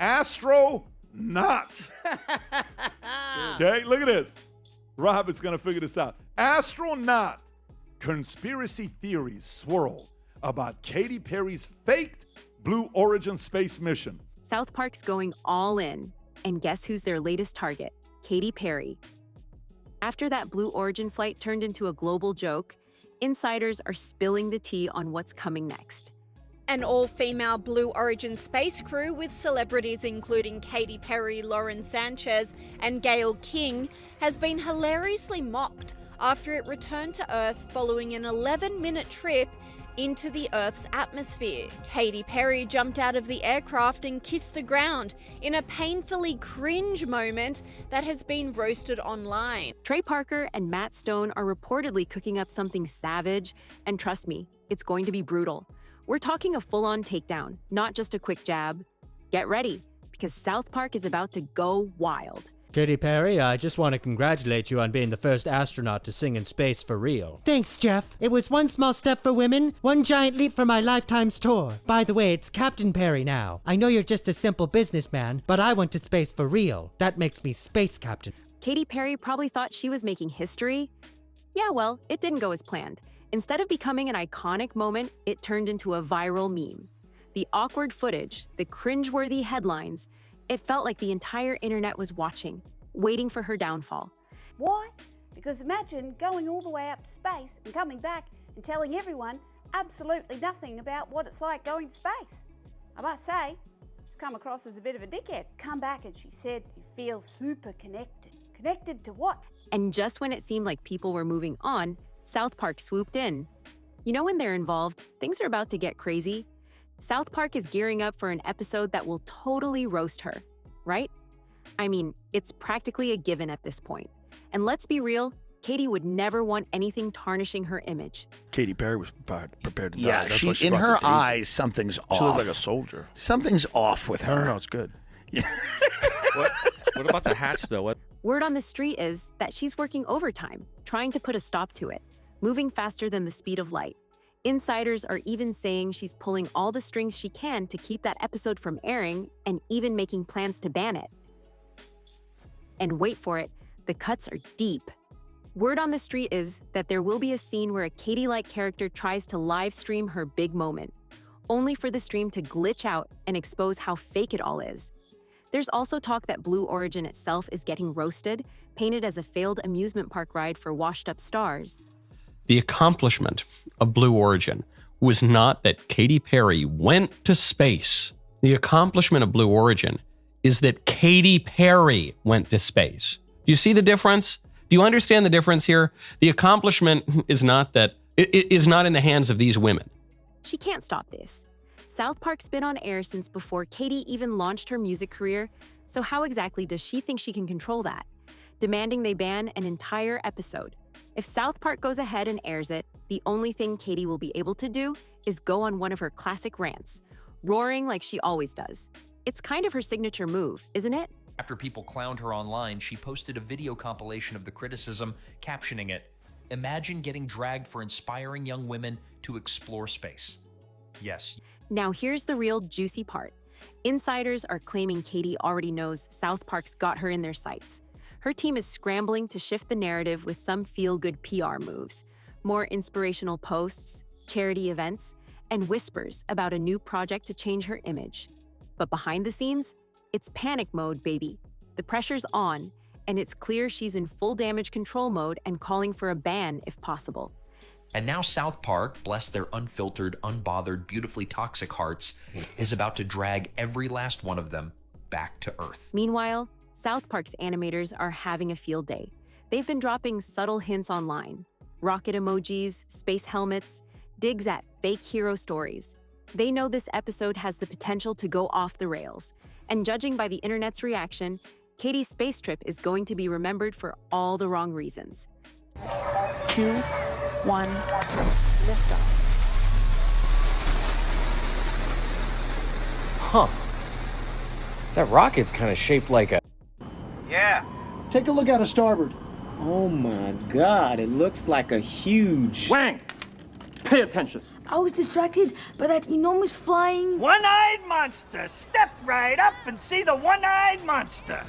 astronaut. Okay, look at this. Robert's going to figure this out. Astronaut. Conspiracy theories swirl about Katy Perry's faked Blue Origin space mission. South Park's going all in. And guess who's their latest target? Katy Perry. After that Blue Origin flight turned into a global joke, insiders are spilling the tea on what's coming next. An all-female Blue Origin space crew with celebrities including Katy Perry, Lauren Sanchez, and Gayle King has been hilariously mocked after it returned to Earth following an 11-minute trip into the Earth's atmosphere. Katy Perry jumped out of the aircraft and kissed the ground in a painfully cringe moment that has been roasted online. Trey Parker and Matt Stone are reportedly cooking up something savage, and trust me, it's going to be brutal. We're talking a full-on takedown, not just a quick jab. Get ready, because South Park is about to go wild. Katy Perry, I just want to congratulate you on being the first astronaut to sing in space for real. Thanks, Jeff. It was one small step for women, one giant leap for my Lifetime's tour. By the way, it's Captain Perry now. I know you're just a simple businessman, but I went to space for real. That makes me space captain. Katy Perry probably thought she was making history. Yeah, well, it didn't go as planned. Instead of becoming an iconic moment, it turned into a viral meme. The awkward footage, the cringeworthy headlines, it felt like the entire internet was watching, waiting for her downfall. Why? Because imagine going all the way up to space and coming back and telling everyone absolutely nothing about what it's like going to space. I must say, she's come across as a bit of a dickhead. Come back and she said you feel super connected. Connected to what? And just when it seemed like people were moving on, South Park swooped in. You know when they're involved, things are about to get crazy. South Park is gearing up for an episode that will totally roast her, right? I mean, it's practically a given at this point. And let's be real, Katy would never want anything tarnishing her image. Katy Perry was prepared to die. Yeah, That's why in brought her the daisy. eyes, something's off. She looked like a soldier. Something's off with her. No, it's good. Yeah. What about the hatch, though? Word on the street is that she's working overtime, trying to put a stop to it, moving faster than the speed of light. Insiders are even saying she's pulling all the strings she can to keep that episode from airing and even making plans to ban it. And wait for it, the cuts are deep. Word on the street is that there will be a scene where a Katy-like character tries to live stream her big moment, only for the stream to glitch out and expose how fake it all is. There's also talk that Blue Origin itself is getting roasted, painted as a failed amusement park ride for washed-up stars. The accomplishment of Blue Origin was not that Katy Perry went to space. The accomplishment of Blue Origin is that Katy Perry went to space. Do you see the difference? Do you understand the difference here? The accomplishment is not that it is not in the hands of these women. She can't stop this. South Park's been on air since before Katy even launched her music career, so how exactly does she think she can control that? Demanding they ban an entire episode. If South Park goes ahead and airs it, the only thing Katy will be able to do is go on one of her classic rants, roaring like she always does. It's kind of her signature move, isn't it? After people clowned her online, she posted a video compilation of the criticism, captioning it, "Imagine getting dragged for inspiring young women to explore space." Yes. Now here's the real juicy part. Insiders are claiming Katy already knows South Park's got her in their sights. Her team is scrambling to shift the narrative with some feel-good PR moves, more inspirational posts, charity events, and whispers about a new project to change her image. But behind the scenes, it's panic mode, baby. The pressure's on, and it's clear she's in full damage control mode and calling for a ban if possible. And now South Park, bless their unfiltered, unbothered, beautifully toxic hearts, is about to drag every last one of them back to Earth. Meanwhile, South Park's animators are having a field day. They've been dropping subtle hints online. Rocket emojis, space helmets, digs at fake hero stories. They know this episode has the potential to go off the rails. And judging by the internet's reaction, Katy's space trip is going to be remembered for all the wrong reasons. 2, 1, liftoff. Huh. That rocket's kind of shaped like a... Yeah. Take a look out of starboard. Oh my God, it looks like a huge... Wang! Pay attention. I was distracted by that enormous flying... One-eyed monster! Step right up and see the one-eyed monster!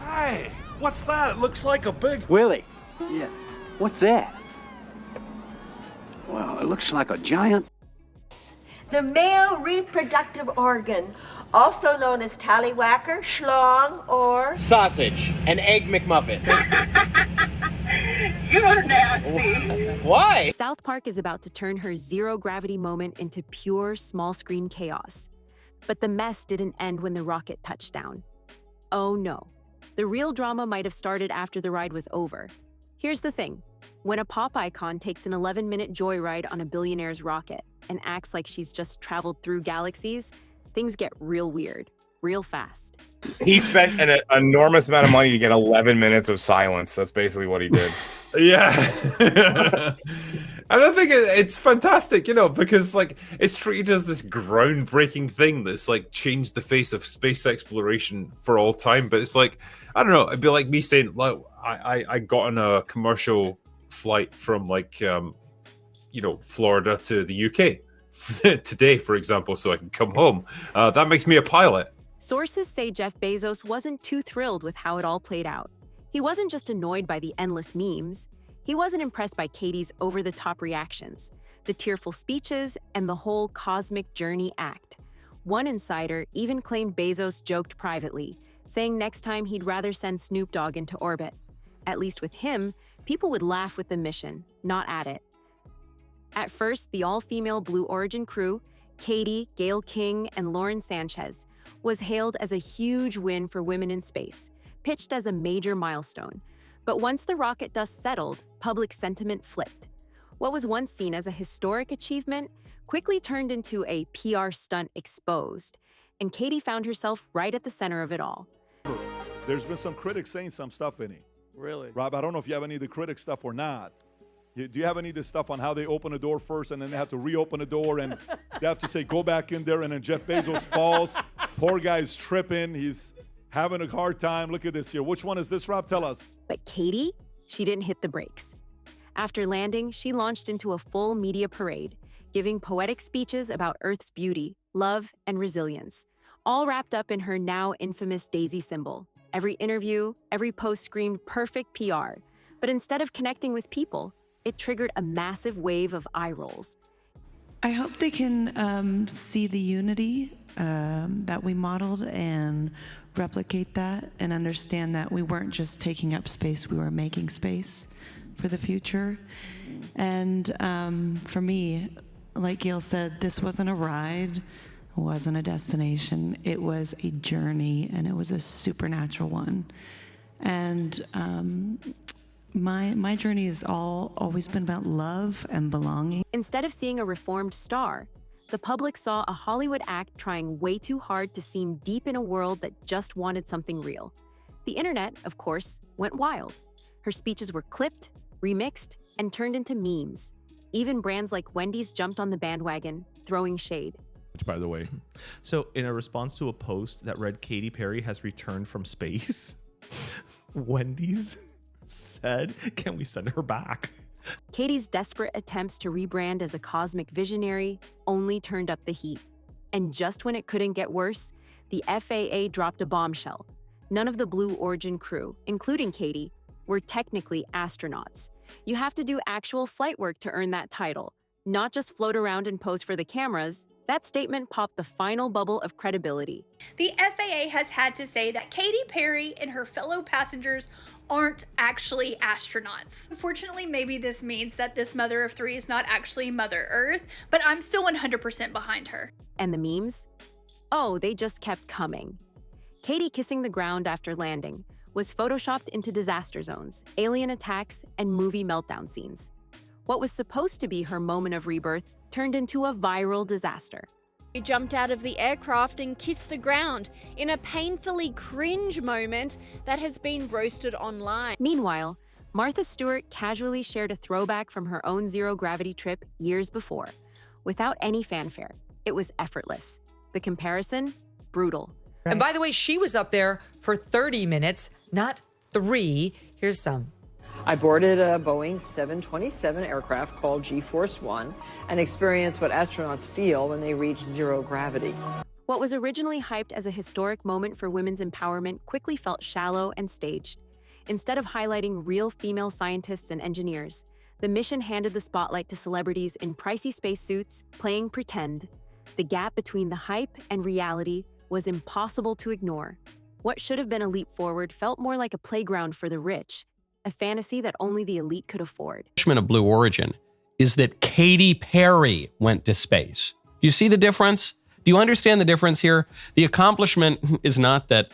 Hey, what's that? It looks like a big... Willie. Yeah. What's that? Well, it looks like a giant... The male reproductive organ, also known as tallywhacker, schlong, or... Sausage. An egg McMuffin. You're nasty. Why? South Park is about to turn her zero-gravity moment into pure small-screen chaos. But the mess didn't end when the rocket touched down. Oh no. The real drama might have started after the ride was over. Here's the thing. When a pop icon takes an 11-minute joyride on a billionaire's rocket and acts like she's just traveled through galaxies, things get real weird, real fast. He spent an enormous amount of money to get 11 minutes of silence. That's basically what he did. Yeah. And I think it's fantastic, you know, because like it's treated as this groundbreaking thing that's like changed the face of space exploration for all time. But it's like, I don't know, it'd be like me saying, like, I got on a commercial flight from like, you know, Florida to the UK today, for example, so I can come home. That makes me a pilot. Sources say Jeff Bezos wasn't too thrilled with how it all played out. He wasn't just annoyed by the endless memes. He wasn't impressed by Katy's over-the-top reactions, the tearful speeches, and the whole cosmic journey act. One insider even claimed Bezos joked privately, saying next time he'd rather send Snoop Dogg into orbit. At least with him, people would laugh with the mission, not at it. At first, the all-female Blue Origin crew, Katy, Gayle King, and Lauren Sanchez, was hailed as a huge win for women in space, pitched as a major milestone. But once the rocket dust settled, public sentiment flipped. What was once seen as a historic achievement quickly turned into a PR stunt exposed, and Katy found herself right at the center of it all. There's been some critics saying some stuff in it. Really? Rob, I don't know if you have any of the critic stuff or not. Do you have any of the stuff on how they open a door first and then they have to reopen the door and they have to say, go back in there, and then Jeff Bezos falls. Poor guy's tripping. He's having a hard time. Look at this here. Which one is this, Rob? Tell us. But Katy, she didn't hit the brakes. After landing, she launched into a full media parade, giving poetic speeches about Earth's beauty, love, and resilience, all wrapped up in her now infamous daisy symbol. Every interview, every post screamed perfect PR. But instead of connecting with people, it triggered a massive wave of eye rolls. I hope they can see the unity that we modeled and replicate that and understand that we weren't just taking up space, we were making space for the future. And for me, like Gail said, this wasn't a ride, it wasn't a destination, it was a journey, and it was a supernatural one. And my journey has always been about love and belonging. Instead of seeing a reformed star, the public saw a Hollywood act trying way too hard to seem deep in a world that just wanted something real. The internet, of course, went wild. Her speeches were clipped, remixed, and turned into memes. Even brands like Wendy's jumped on the bandwagon, throwing shade. Which, by the way. So, in a response to a post that read Katy Perry has returned from space, Wendy's said, can we send her back? Katy's desperate attempts to rebrand as a cosmic visionary only turned up the heat. And just when it couldn't get worse, the FAA dropped a bombshell. None of the Blue Origin crew, including Katy, were technically astronauts. You have to do actual flight work to earn that title, not just float around and pose for the cameras. That statement popped the final bubble of credibility. The FAA has had to say that Katy Perry and her fellow passengers aren't actually astronauts. Unfortunately, maybe this means that this mother of three is not actually Mother Earth, but I'm still 100% behind her. And the memes? Oh, they just kept coming. Katy kissing the ground after landing was photoshopped into disaster zones, alien attacks, and movie meltdown scenes. What was supposed to be her moment of rebirth turned into a viral disaster. She jumped out of the aircraft and kissed the ground in a painfully cringe moment that has been roasted online. Meanwhile, Martha Stewart casually shared a throwback from her own zero-gravity trip years before. Without any fanfare, it was effortless. The comparison? Brutal. And by the way, she was up there for 30 minutes, not 3. Here's some. I boarded a Boeing 727 aircraft called G-Force One and experienced what astronauts feel when they reach zero gravity. What was originally hyped as a historic moment for women's empowerment quickly felt shallow and staged. Instead of highlighting real female scientists and engineers, the mission handed the spotlight to celebrities in pricey spacesuits playing pretend. The gap between the hype and reality was impossible to ignore. What should have been a leap forward felt more like a playground for the rich, a fantasy that only the elite could afford. Of Blue Origin is that Katy Perry went to space. Do you see the difference? Do you understand the difference here? The accomplishment is not that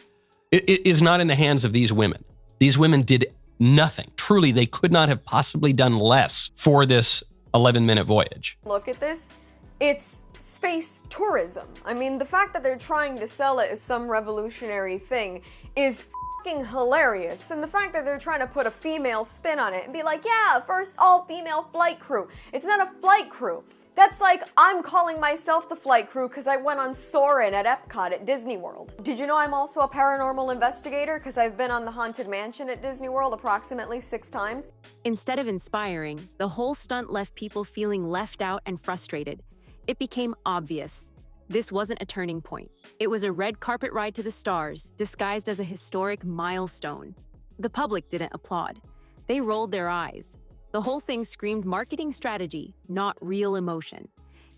it is not in the hands of these women. These women did nothing. Truly, they could not have possibly done less for this 11-minute voyage. Look at this. It's space tourism. I mean, the fact that they're trying to sell it as some revolutionary thing is fucking hilarious. And the fact that they're trying to put a female spin on it and be like, yeah, first all-female flight crew. It's not a flight crew. That's like I'm calling myself the flight crew because I went on Soarin' at Epcot at Disney World. Did you know I'm also a paranormal investigator because I've been on the Haunted Mansion at Disney World approximately 6 times? Instead of inspiring, the whole stunt left people feeling left out and frustrated. It became obvious. This wasn't a turning point. It was a red carpet ride to the stars, disguised as a historic milestone. The public didn't applaud. They rolled their eyes. The whole thing screamed marketing strategy, not real emotion.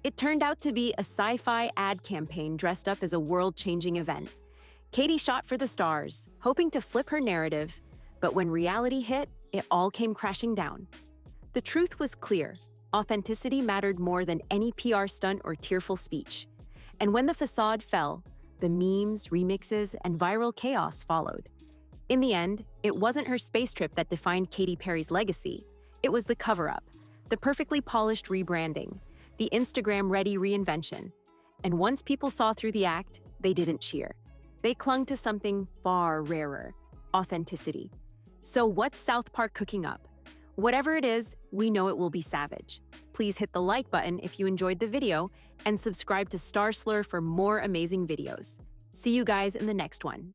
It turned out to be a sci-fi ad campaign dressed up as a world-changing event. Katy shot for the stars, hoping to flip her narrative, but when reality hit, it all came crashing down. The truth was clear. Authenticity mattered more than any PR stunt or tearful speech. And when the facade fell, the memes, remixes, and viral chaos followed. In the end, it wasn't her space trip that defined Katy Perry's legacy. It was the cover-up, the perfectly polished rebranding, the Instagram-ready reinvention. And once people saw through the act, they didn't cheer. They clung to something far rarer, authenticity. So what's South Park cooking up? Whatever it is, we know it will be savage. Please hit the like button if you enjoyed the video and subscribe to Slurr for more amazing videos. See you guys in the next one.